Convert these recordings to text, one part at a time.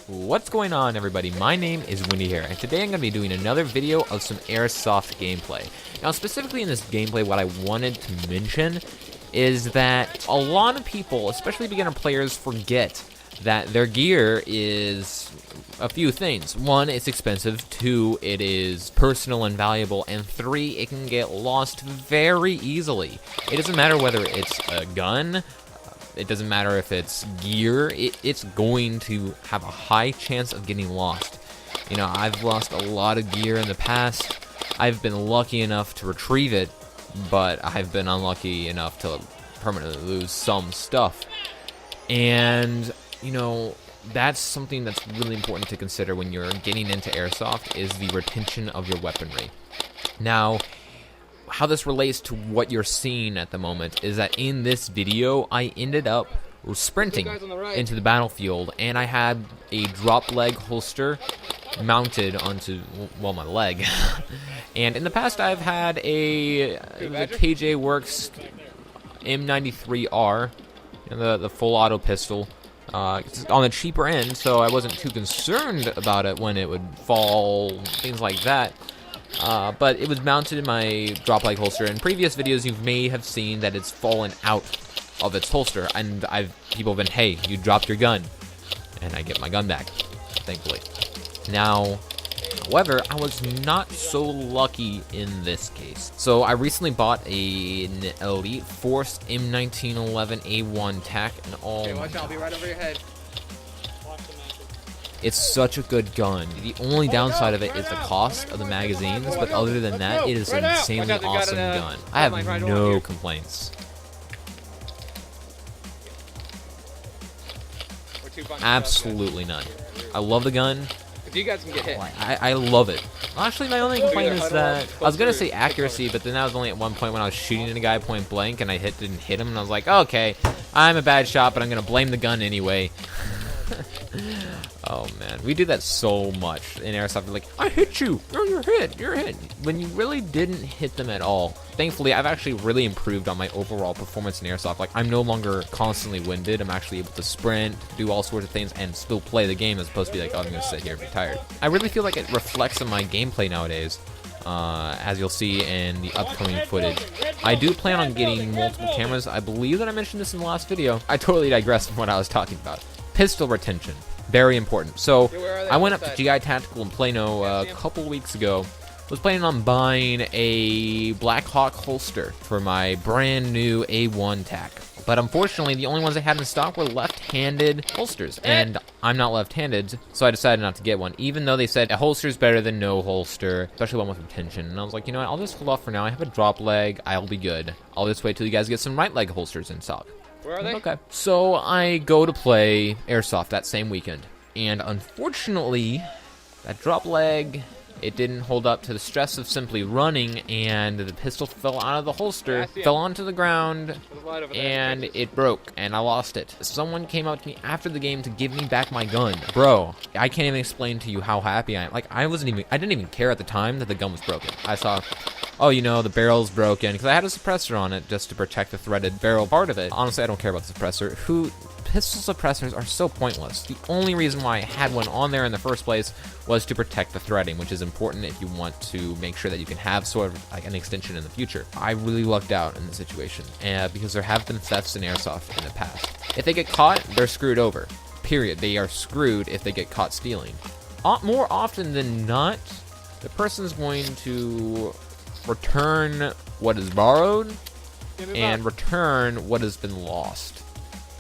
What's going on, everybody? My name is Wendyhare, and today I'm going to be doing another video of some Airsoft gameplay. Now, specifically in this gameplay, what I wanted to mention is that a lot of people, especially beginner players, forget that their gear is a few things. One, it's expensive. Two, it is personal and valuable. And three, it can get lost very easily. It doesn't matter whether it's a gun, it doesn't matter if it's gear, it's going to have a high chance of getting lost. You know, I've lost a lot of gear in the past. I've been lucky enough to retrieve it, but I've been unlucky enough to permanently lose some stuff. And, you know, that's something that's really important to consider when you're getting into Airsoft, is the retention of your weaponry. Now, how this relates to what you're seeing at the moment is that in this video, I ended up sprinting into the battlefield, and I had a drop leg holster mounted onto, well, my leg. And in the past, I've had the KJ Works M93R, the full auto pistol. It's on the cheaper end, so I wasn't too concerned about it when it would fall, things like that. But it was mounted in my drop leg holster. In previous videos, you may have seen that it's fallen out of its holster, and people have been, hey, you dropped your gun, and I get my gun back, thankfully. Now, however, I was not so lucky in this case. So I recently bought an Elite Force M1911A1 TAC, and okay, watch out, I'll be right over your head. It's such a good gun. The only downside of it is the cost of the magazines, but other than that, it is an insanely awesome gun. I have no complaints. Absolutely none. I love the gun. You guys can get hit. I love it. Actually, my only complaint is that I was gonna say accuracy, but then that was only at one point when I was shooting at a guy point blank and I didn't hit him, and I was like, okay, I'm a bad shot, but I'm gonna blame the gun anyway. Oh man, we do that so much in Airsoft. We're like, I hit you, you're hit, when you really didn't hit them at all. Thankfully, I've actually really improved on my overall performance in Airsoft. Like, I'm no longer constantly winded. I'm actually able to sprint, do all sorts of things, and still play the game, as opposed to be like, oh, I'm gonna sit here and be tired. I really feel like it reflects on my gameplay nowadays. As you'll see in the upcoming footage. I do plan on getting multiple cameras. I believe that I mentioned this in the last video. I totally digressed from what I was talking about. Pistol retention, very important. So I went up to GI Tactical in Plano a couple weeks ago. Was planning on buying a Black Hawk holster for my brand new A1 TAC. But unfortunately, the only ones I had in stock were left-handed holsters, and I'm not left-handed, so I decided not to get one, even though they said a holster is better than no holster, especially one with retention. And I was like, you know what, I'll just hold off for now. I have a drop leg, I'll be good. I'll just wait till you guys get some right leg holsters in stock. Where are they? Okay. So I go to play Airsoft that same weekend, and unfortunately, that drop leg, it didn't hold up to the stress of simply running, and the pistol fell out of the holster, fell onto the ground, and it broke, and I lost it. Someone came up to me after the game to give me back my gun. Bro, I can't even explain to you how happy I am. Like, I didn't even care at the time that the gun was broken. I saw, oh, you know, the barrel's broken, because I had a suppressor on it just to protect the threaded barrel part of it. Honestly, I don't care about the suppressor. Pistol suppressors are so pointless. The only reason why I had one on there in the first place was to protect the threading, which is important if you want to make sure that you can have sort of like an extension in the future. I really lucked out in the situation, because there have been thefts in Airsoft in the past. If they get caught, they're screwed over. Period. They are screwed if they get caught stealing. More often than not, the person's going to return what is borrowed and return what has been lost.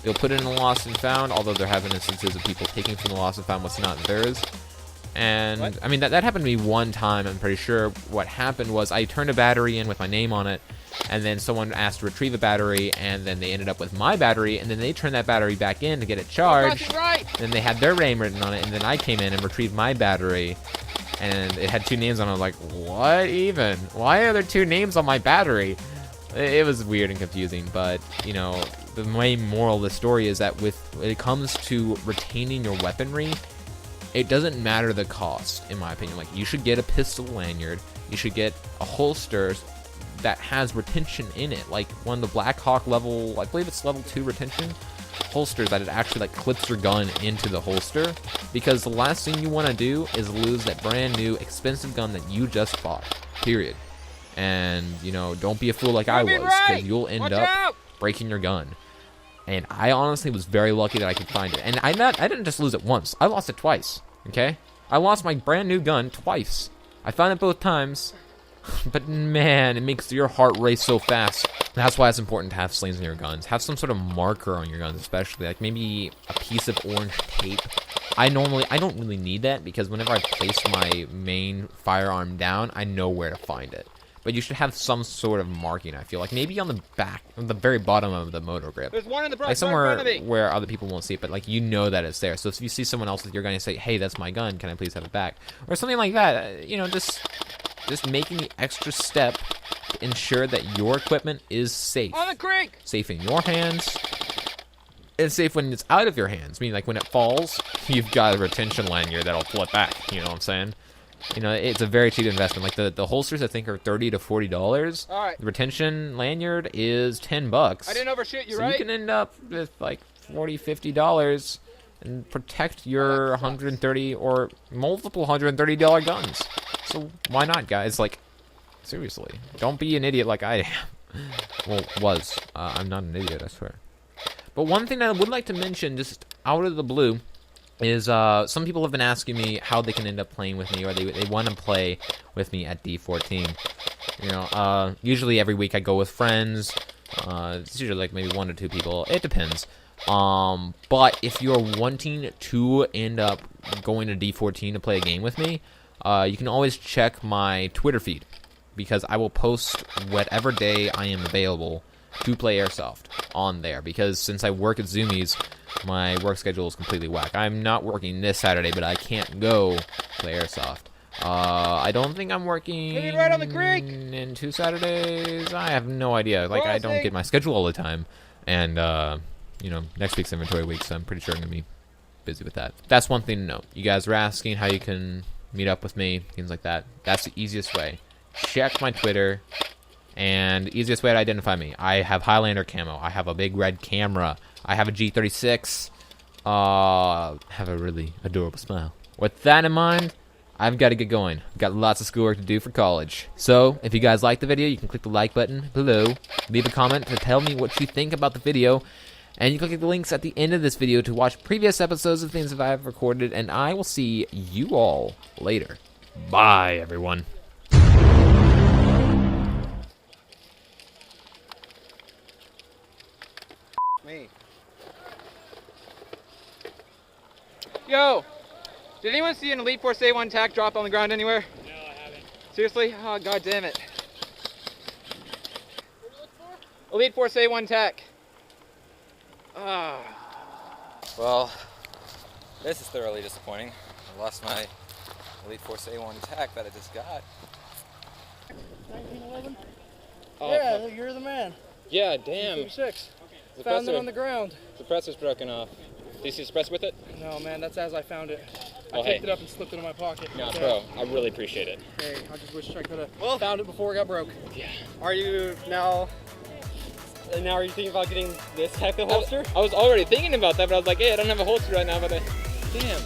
They'll put it in the lost and found, although there have been instances of people taking from the lost and found what's not theirs. And, I mean, that happened to me one time, I'm pretty sure. What happened was I turned a battery in with my name on it, and then someone asked to retrieve a battery, and then they ended up with my battery, and then they turned that battery back in to get it charged. Then they had their name written on it, and then I came in and retrieved my battery, and it had two names on it. I was like, what even? Why are there two names on my battery? It was weird and confusing, but, you know, the main moral of the story is that when it comes to retaining your weaponry, it doesn't matter the cost, in my opinion. Like, you should get a pistol lanyard, you should get a holster that has retention in it, like one of the Black Hawk level, I believe it's level 2 retention. holsters that it actually like clips your gun into the holster, because the last thing you want to do is lose that brand new expensive gun that you just bought, period. And you know, don't be a fool like I was, because you'll end up breaking your gun. And I honestly was very lucky that I could find it. And I didn't just lose it once, I lost it twice. Okay, I lost my brand new gun twice. I found it both times, but man, it makes your heart race so fast. That's why it's important to have slings in your guns. Have some sort of marker on your guns, especially like maybe a piece of orange tape. I don't really need that, because whenever I place my main firearm down, I know where to find it. But you should have some sort of marking, I feel like. Maybe on the back, on the very bottom of the motor grip. There's one in the like somewhere where other people won't see it, but like you know that it's there. So if you see someone else with your gun, you say, hey, that's my gun, can I please have it back? Or something like that. You know, just making the extra step to ensure that your equipment is safe. On the creek! Safe in your hands. And safe when it's out of your hands. Meaning, like, when it falls, you've got a retention lanyard that'll pull it back. You know what I'm saying? You know, it's a very cheap investment. Like, the holsters, I think, are $30 to $40. All right. The retention lanyard is $10. I didn't overshoot you, so right? you can end up with, like, $40, $50 and protect your 130 or multiple $130 guns. So why not, guys? Like, seriously, don't be an idiot like I am. Well, was. I'm not an idiot, I swear. But one thing that I would like to mention, just out of the blue, is some people have been asking me how they can end up playing with me, or they want to play with me at D14. You know, usually every week I go with friends. It's usually like maybe 1 or 2 people. It depends. But if you're wanting to end up going to D14 to play a game with me, you can always check my Twitter feed, because I will post whatever day I am available to play Airsoft on there, because since I work at Zoomies, my work schedule is completely whack. I'm not working this Saturday, but I can't go play Airsoft. I don't think I'm working right on the creek in 2 Saturdays. I have no idea. Like, I don't get my schedule all the time. And, you know, next week's inventory week, so I'm pretty sure I'm going to be busy with that. That's one thing to note. You guys were asking how you can meet up with me, things like that. That's the easiest way. Check my Twitter. And the easiest way to identify me, I have Highlander camo, I have a big red camera, I have a G36, have a really adorable smile. With that in mind, I've got to get going. I've got lots of schoolwork to do for college. So, if you guys like the video, you can click the like button below, leave a comment to tell me what you think about the video, and you can click the links at the end of this video to watch previous episodes of things that I've recorded, and I will see you all later. Bye, everyone. Me. Yo, did anyone see an Elite Force A1 tac drop on the ground anywhere? No, I haven't. Seriously? Oh, god damn it. What did you look for? Elite Force A1 tac. Ah. Well, this is thoroughly disappointing. I lost my Elite Force A1 tac that I just got. 1911? Oh, Yeah, fuck. you're the man. Yeah, damn. 36. The Found it suppressor- on the ground. Suppressor's broken off. Do you see the suppressor with it? No, man, that's as I found it. I Oh, picked hey. it up and slipped it in my pocket. No, Yeah. bro, I really appreciate it. Hey, I just wish I could have found it before it got broke. Yeah. Are you now are you thinking about getting this type of holster? I was already thinking about that, but I was like, hey, I don't have a holster right now, but damn.